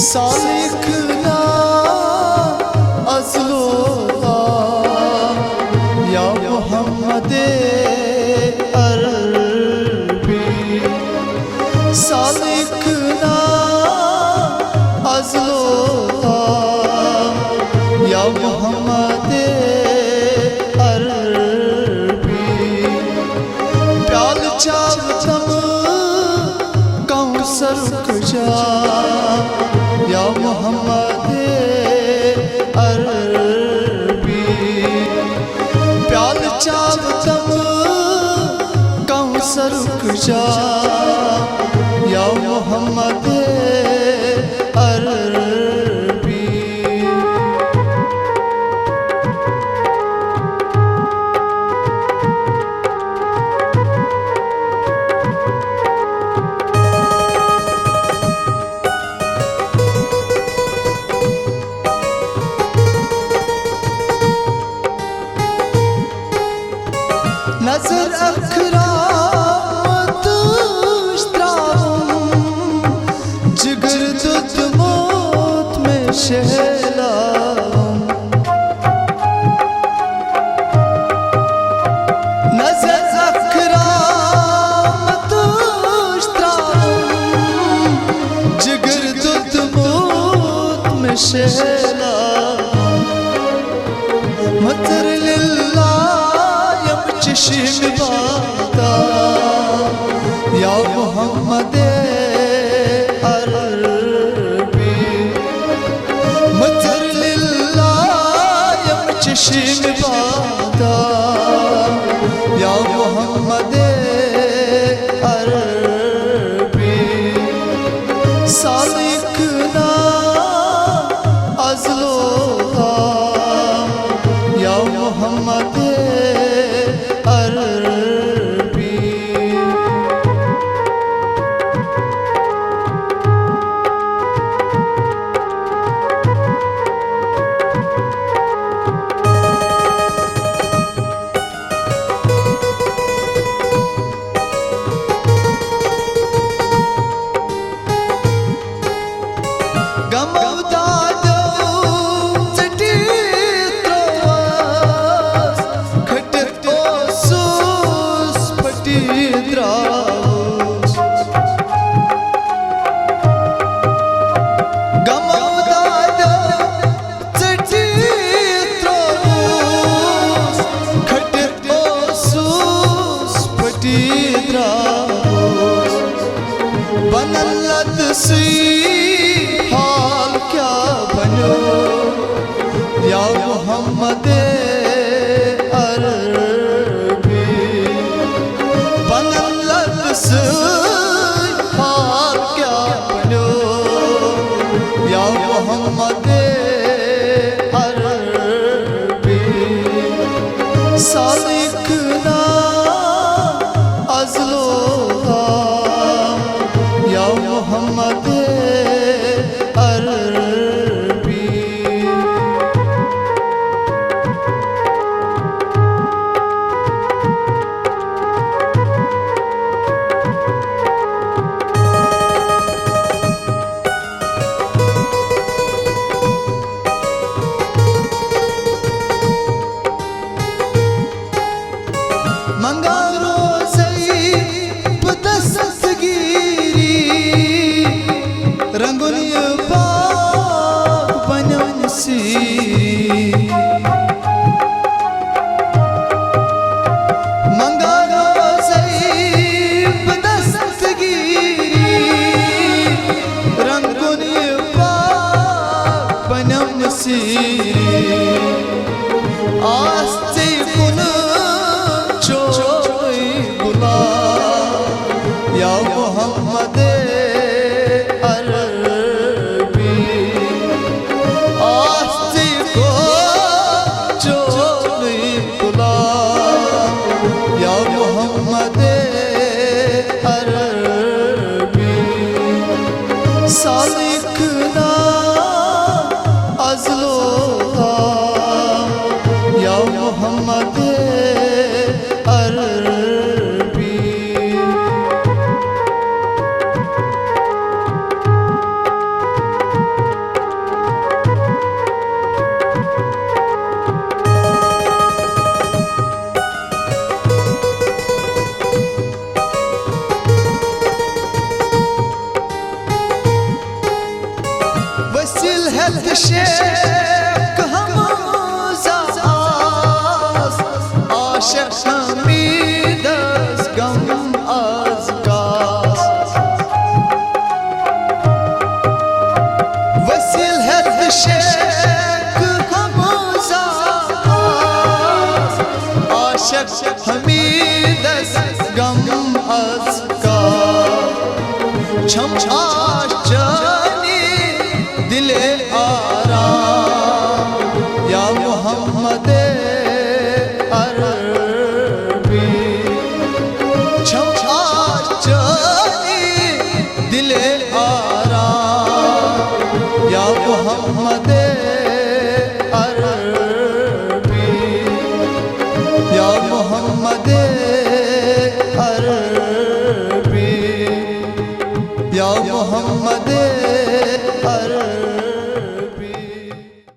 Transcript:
सालिकना अज़लोला या मोहम्मद अरबी। सालिकना अज़लोला या मोहम्मद अरबी। प्याल चावतम कौसर कुजा या मोहम्मद अरबी। प्याल चावतम कौसर कुजा या मोहम्मद अरबी। नजर अखरामत जिगर दुध मौत में शहलाऊं। नजर अखरामत जिगर दुध मौत में शहलाऊं। मतर लिल्ला चश्म बाता या मोहम्मद अरबी। मतर लिल्लाह चश्म बाता या मोहम्मद अरबी। सालिकना अज़लोला या मोहम्मद अरबी। बनलत सी हाल क्या बनो या मोहम्मद अरबी। बनलत सी हाल क्या बनो या मोहम्मद अरबी। सालिकना अज़लोला या मोहम्मद अरबी। मंगारो रंगुनी बाग बनन सी। मंगारो ज़ईब दस्तगीरी रंगुनी बाग बनन सी। आस्ते कुन चो मोहम्मद अरबी। वसील है शेख हमजा आशिक हमीदस गम az gas। वसील है शेख हमजा आशिक हमीदस गम az gas। छम जानी दिले आराम या मोहम्मद अरबी। छम जानी दिले आराम या मोहम्मद अरबी, या मोहम्मद